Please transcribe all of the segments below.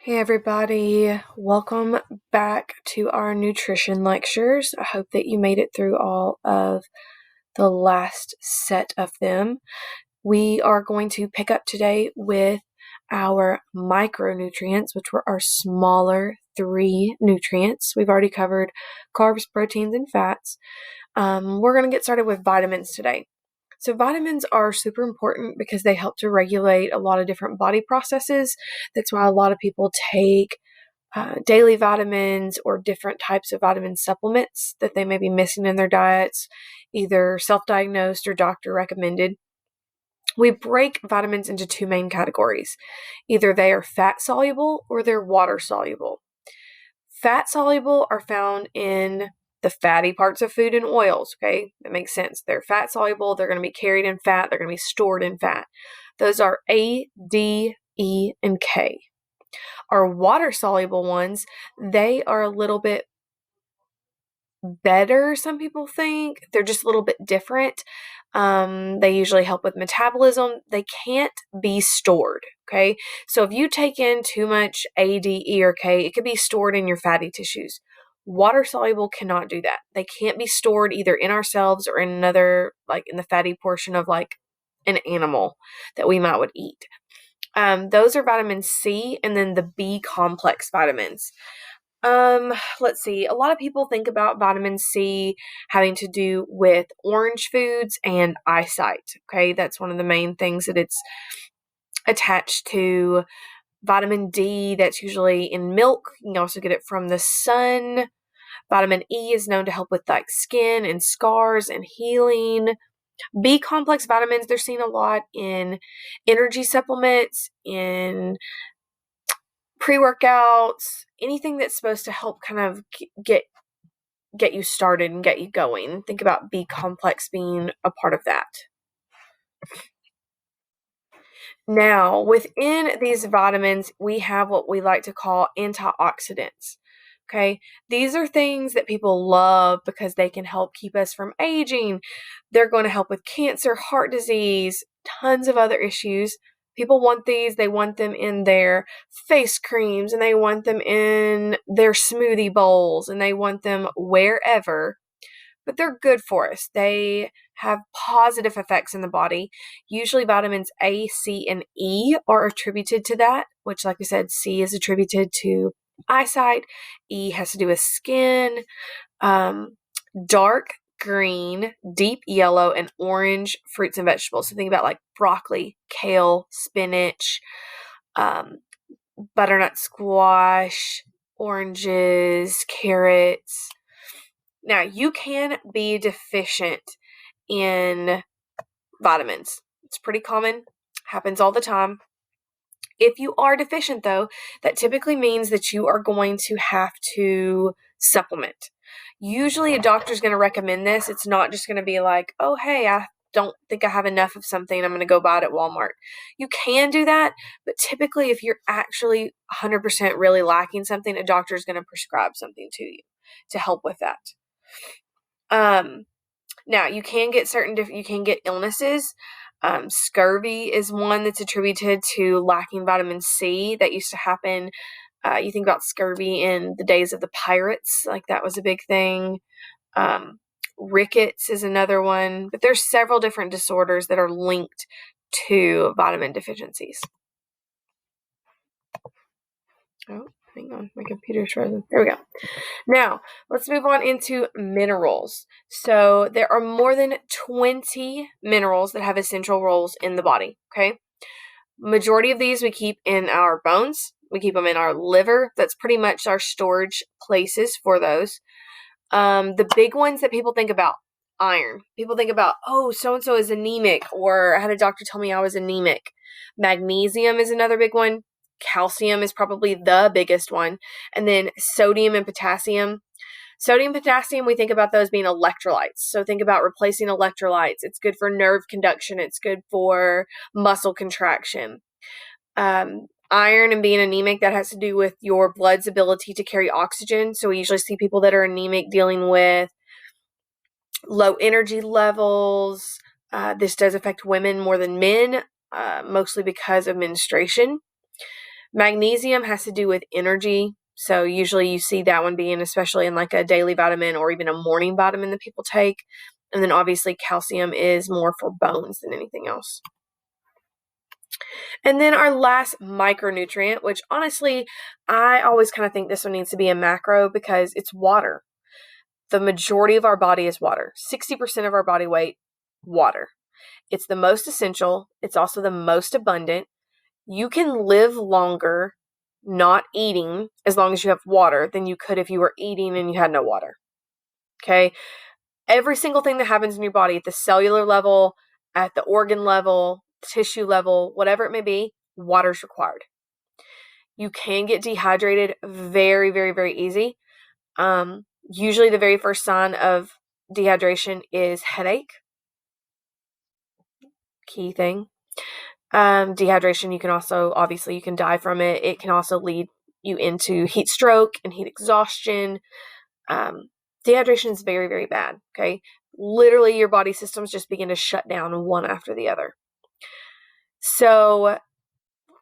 Hey everybody, welcome back to our nutrition lectures. I hope that you made it through all of the last set of them. We are going to pick up today with our micronutrients, which were our smaller three nutrients. We've already covered carbs, proteins, and fats. We're going to get started with vitamins today. So vitamins are super important because they help to regulate a lot of different body processes. That's why a lot of people take daily vitamins or different types of vitamin supplements that they may be missing in their diets, either self-diagnosed or doctor recommended. We break vitamins into two main categories. Either they are fat soluble or they're water soluble. Fat soluble are found in the fatty parts of food and oils, okay? That makes sense. They're fat soluble, they're going to be carried in fat, they're going to be stored in fat. Those are A, D, E, and K. Our water soluble ones, they are a little bit better, some people think. They're just a little bit different. They usually help with metabolism. They can't be stored, okay? So if you take in too much A, D, E, or K, it could be stored in your fatty tissues. Water soluble cannot do that. They can't be stored either in ourselves or in another, like in the fatty portion of like an animal that we might would eat. Those are vitamin C and then the B complex vitamins. Let's see. A lot of people think about vitamin C having to do with orange foods and eyesight. Okay, that's one of the main things that it's attached to. Vitamin D, that's usually in milk. You can also get it from the sun. Vitamin E is known to help with like skin and scars and healing. B complex vitamins, they're seen a lot in energy supplements, in pre-workouts, anything that's supposed to help kind of get you started and get you going. Think about B complex being a part of that. Now, within these vitamins, we have what we like to call antioxidants. Okay, these are things that people love because they can help keep us from aging. They're going to help with cancer, heart disease, tons of other issues. People want these, they want them in their face creams, and they want them in their smoothie bowls, and they want them wherever. But they're good for us. They have positive effects in the body. Usually vitamins A, C, and E are attributed to that, which, like I said, C is attributed to eyesight. E has to do with skin. Dark green, deep yellow, and orange fruits and vegetables. So think about like broccoli, kale, spinach, butternut squash, oranges, carrots. Now, you can be deficient in vitamins. It's pretty common, happens all the time. If you are deficient, though, that typically means that you are going to have to supplement. Usually, a doctor's going to recommend this. It's not just going to be like, oh, hey, I don't think I have enough of something. I'm going to go buy it at Walmart. You can do that, but typically, if you're actually 100% really lacking something, a doctor is going to prescribe something to you to help with that. Now you can get you can get illnesses. Scurvy is one that's attributed to lacking vitamin C. That used to happen. You think about scurvy in the days of the pirates, like that was a big thing. Rickets is another one, but there's several different disorders that are linked to vitamin deficiencies. Oh, hang on, my computer's frozen. There we go. Now, let's move on into minerals. So, there are more than 20 minerals that have essential roles in the body, okay? Majority of these we keep in our bones. We keep them in our liver. That's pretty much our storage places for those. The big ones that people think about, iron. People think about, oh, so-and-so is anemic, or I had a doctor tell me I was anemic. Magnesium is another big one. Calcium is probably the biggest one. And then sodium and potassium. Sodium and potassium, we think about those being electrolytes. So think about replacing electrolytes. It's good for nerve conduction. It's good for muscle contraction. Iron and being anemic, that has to do with your blood's ability to carry oxygen. So we usually see people that are anemic dealing with low energy levels. This does affect women more than men, mostly because of menstruation. Magnesium has to do with energy. So usually you see that one being especially in like a daily vitamin or even a morning vitamin that people take. And then obviously calcium is more for bones than anything else. And then our last micronutrient, which honestly, I always kind of think this one needs to be a macro because it's water. The majority of our body is water. 60% of our body weight, water. It's the most essential. It's also the most abundant. You can live longer not eating as long as you have water than you could if you were eating and you had no water. Okay? Every single thing that happens in your body at the cellular level, at the organ level, tissue level, whatever it may be, water's required. You can get dehydrated very, very, very easy. Usually the very first sign of dehydration is headache. Key thing. Dehydration, you can also, obviously, you can die from it. It can also lead you into heat stroke and heat exhaustion. Dehydration is very, very bad, okay? Literally, your body systems just begin to shut down one after the other. So,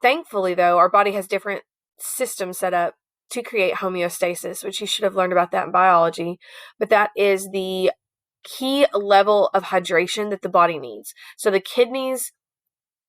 thankfully, though, our body has different systems set up to create homeostasis, which you should have learned about that in biology. But that is the key level of hydration that the body needs. So the kidneys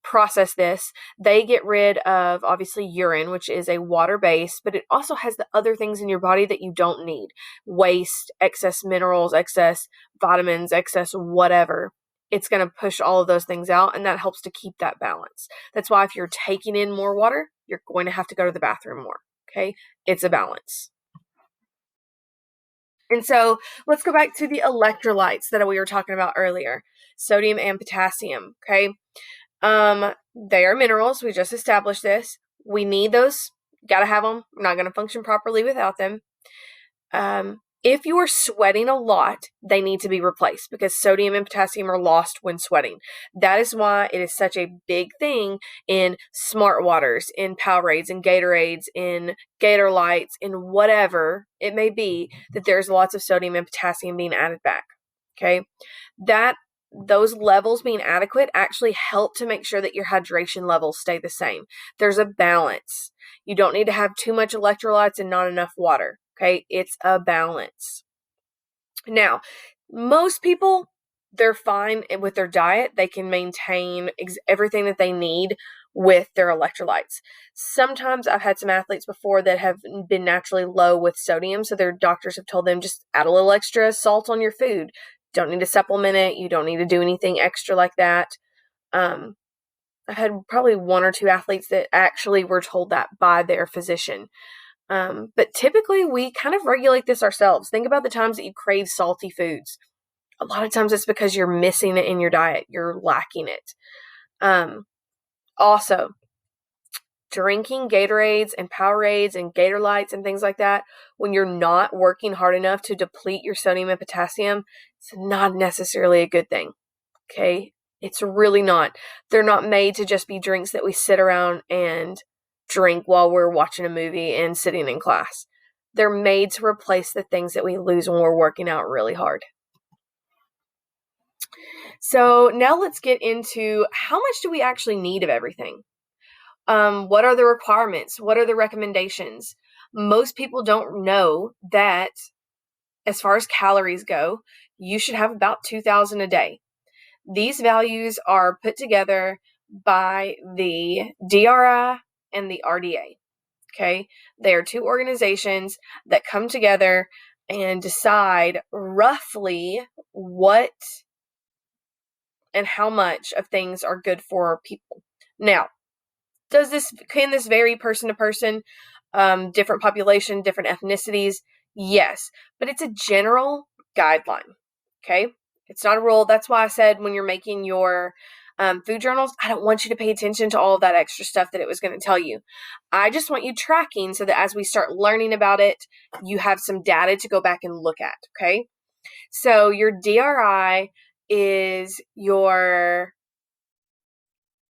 process this. They get rid of, obviously, urine, which is a water base, but it also has the other things in your body that you don't need. Waste, excess minerals, excess vitamins, excess whatever. It's going to push all of those things out, and that helps to keep that balance. That's why if you're taking in more water, you're going to have to go to the bathroom more, okay? It's a balance. And so let's go back to the electrolytes that we were talking about earlier. Sodium and potassium, okay? They are minerals. We just established this. We need those. Gotta have them. We're not going to function properly without them. If you are sweating a lot, they need to be replaced because sodium and potassium are lost when sweating. That is why it is such a big thing in Smart Waters, in Powerades, in Gatorades, in Gatorlights, in whatever it may be, that there's lots of sodium and potassium being added back. Okay? Those levels being adequate actually help to make sure that your hydration levels stay the same. There's a balance. You don't need to have too much electrolytes and not enough water. Okay, it's a balance. Now, most people, they're fine with their diet. They can maintain everything that they need with their electrolytes. Sometimes I've had some athletes before that have been naturally low with sodium, so their doctors have told them just add a little extra salt on your food. Don't need to supplement it. You don't need to do anything extra like that. I've had probably one or two athletes that actually were told that by their physician. But typically we kind of regulate this ourselves. Think about the times that you crave salty foods. A lot of times it's because you're missing it in your diet. You're lacking it. Also, drinking Gatorades and Powerades and Gatorlights and things like that, when you're not working hard enough to deplete your sodium and potassium, it's not necessarily a good thing. Okay? It's really not. They're not made to just be drinks that we sit around and drink while we're watching a movie and sitting in class. They're made to replace the things that we lose when we're working out really hard. So now let's get into how much do we actually need of everything? What are the requirements? What are the recommendations? Most people don't know that as far as calories go, you should have about 2,000 a day. These values are put together by the DRI and the RDA. Okay, they are two organizations that come together and decide roughly what and how much of things are good for people. Now, can this vary person to person, different population, different ethnicities? Yes, but it's a general guideline. Okay, it's not a rule. That's why I said when you're making your food journals, I don't want you to pay attention to all of that extra stuff that it was going to tell you. I just want you tracking so that as we start learning about it, you have some data to go back and look at, okay? So your DRI is your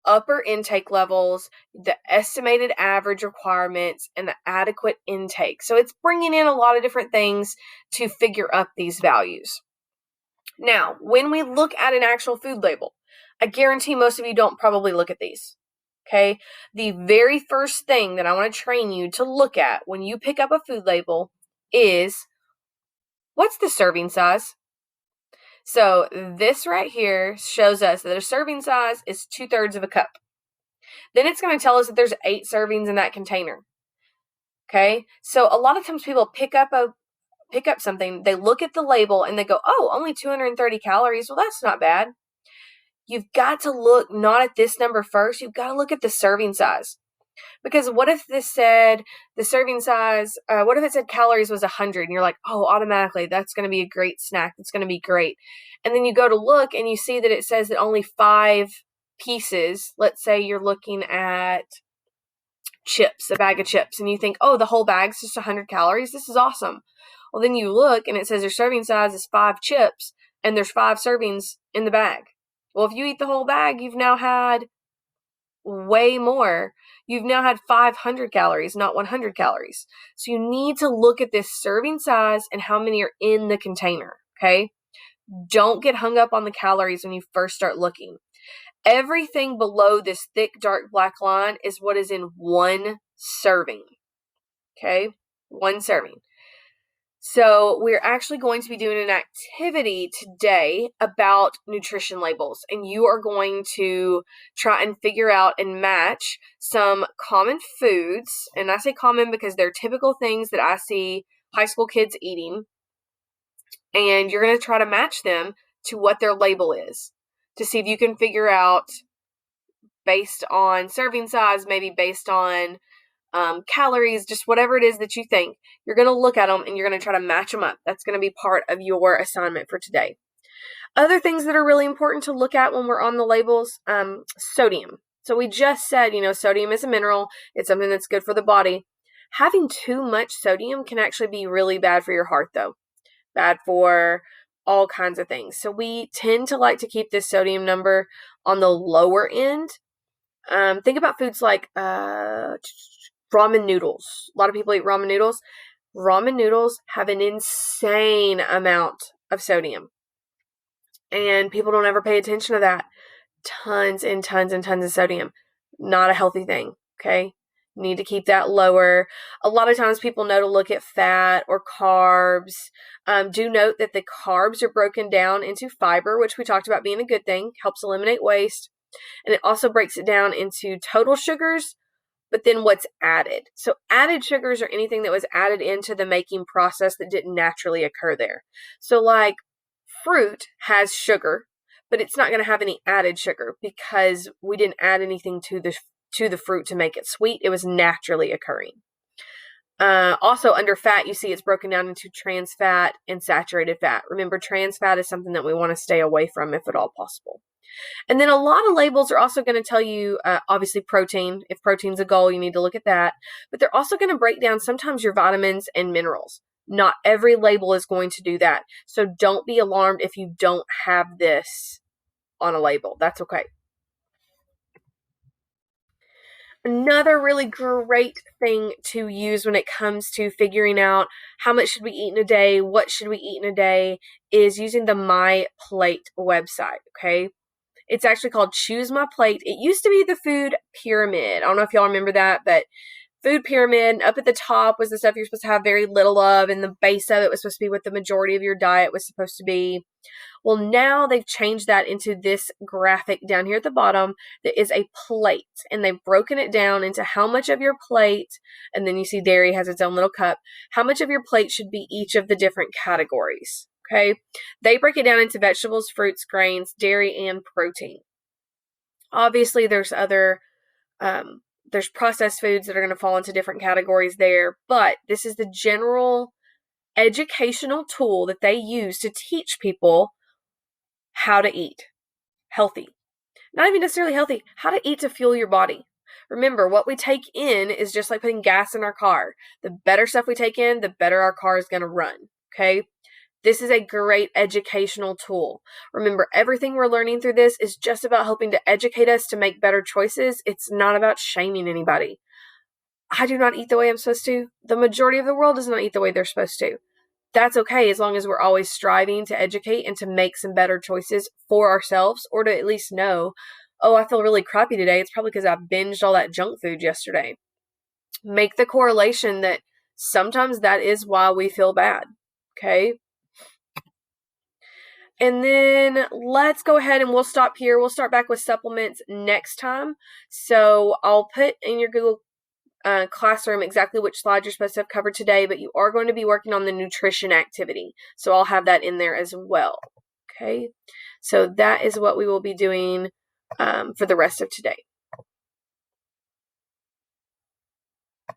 upper intake levels, the estimated average requirements, and the adequate intake. So it's bringing in a lot of different things to figure up these values. Now, when we look at an actual food label, I guarantee most of you don't probably look at these. Okay, the very first thing that I want to train you to look at when you pick up a food label is, what's the serving size? So this right here shows us that a serving size is 2/3 of a cup. Then it's going to tell us that there's 8 servings in that container. Okay, so a lot of times people pick up something, they look at the label and they go, oh, only 230 calories. Well, that's not bad. You've got to look not at this number first. You've got to look at the serving size. Because what if this said the serving size, what if it said calories was 100 and you're like, oh, automatically that's going to be a great snack. It's going to be great. And then you go to look and you see that it says that only 5 pieces, let's say you're looking at chips, a bag of chips, and you think, oh, the whole bag's just 100 calories. This is awesome. Well, then you look and it says your serving size is 5 chips and there's 5 servings in the bag. Well, if you eat the whole bag, you've now had way more. You've now had 500 calories, not 100 calories. So you need to look at this serving size and how many are in the container, okay? Don't get hung up on the calories when you first start looking. Everything below this thick, dark black line is what is in 1 serving, okay? 1 serving. So we're actually going to be doing an activity today about nutrition labels, and you are going to try and figure out and match some common foods. And I say common because they're typical things that I see high school kids eating, and you're going to try to match them to what their label is to see if you can figure out, based on serving size, maybe based on calories, just whatever it is that you think, you're going to look at them and you're going to try to match them up. That's going to be part of your assignment for today. Other things that are really important to look at when we're on the labels, sodium. So we just said, sodium is a mineral. It's something that's good for the body. Having too much sodium can actually be really bad for your heart, though. Bad for all kinds of things. So we tend to like to keep this sodium number on the lower end. Think about foods like ramen noodles. A lot of people eat ramen noodles. Ramen noodles have an insane amount of sodium. And people don't ever pay attention to that. Tons and tons and tons of sodium. Not a healthy thing, okay? Need to keep that lower. A lot of times people know to look at fat or carbs. Do note that the carbs are broken down into fiber, which we talked about being a good thing. Helps eliminate waste. And it also breaks it down into total sugars, but then what's added. So added sugars are anything that was added into the making process that didn't naturally occur there. So like fruit has sugar, but it's not going to have any added sugar because we didn't add anything to the fruit to make it sweet. It was naturally occurring. Also under fat, you see it's broken down into trans fat and saturated fat. Remember, trans fat is something that we want to stay away from if at all possible. And then a lot of labels are also going to tell you, obviously, protein. If protein's a goal, you need to look at that. But they're also going to break down sometimes your vitamins and minerals. Not every label is going to do that. So don't be alarmed if you don't have this on a label. That's okay. Another really great thing to use when it comes to figuring out how much should we eat in a day, what should we eat in a day, is using the My Plate website, okay? It's actually called Choose My Plate. It used to be the Food Pyramid. I don't know if y'all remember that, but Food Pyramid, up at the top was the stuff you're supposed to have very little of, and the base of it was supposed to be what the majority of your diet was supposed to be. Well, now they've changed that into this graphic down here at the bottom that is a plate, and they've broken it down into how much of your plate, and then you see dairy has its own little cup, how much of your plate should be each of the different categories. Okay, they break it down into vegetables, fruits, grains, dairy, and protein. Obviously, there's other, there's processed foods that are going to fall into different categories there, but this is the general educational tool that they use to teach people how to eat healthy. Not even necessarily healthy, how to eat to fuel your body. Remember, what we take in is just like putting gas in our car. The better stuff we take in, the better our car is going to run, okay? This is a great educational tool. Remember, everything we're learning through this is just about helping to educate us to make better choices. It's not about shaming anybody. I do not eat the way I'm supposed to. The majority of the world does not eat the way they're supposed to. That's okay as long as we're always striving to educate and to make some better choices for ourselves, or to at least know oh, I feel really crappy today, it's probably because I binged all that junk food yesterday. Make the correlation that sometimes that is why we feel bad, okay? And then let's go ahead and we'll stop here. We'll start back with supplements next time. So I'll put in your Google Classroom exactly which slide you're supposed to have covered today, but you are going to be working on the nutrition activity. So I'll have that in there as well. Okay, so that is what we will be doing for the rest of today.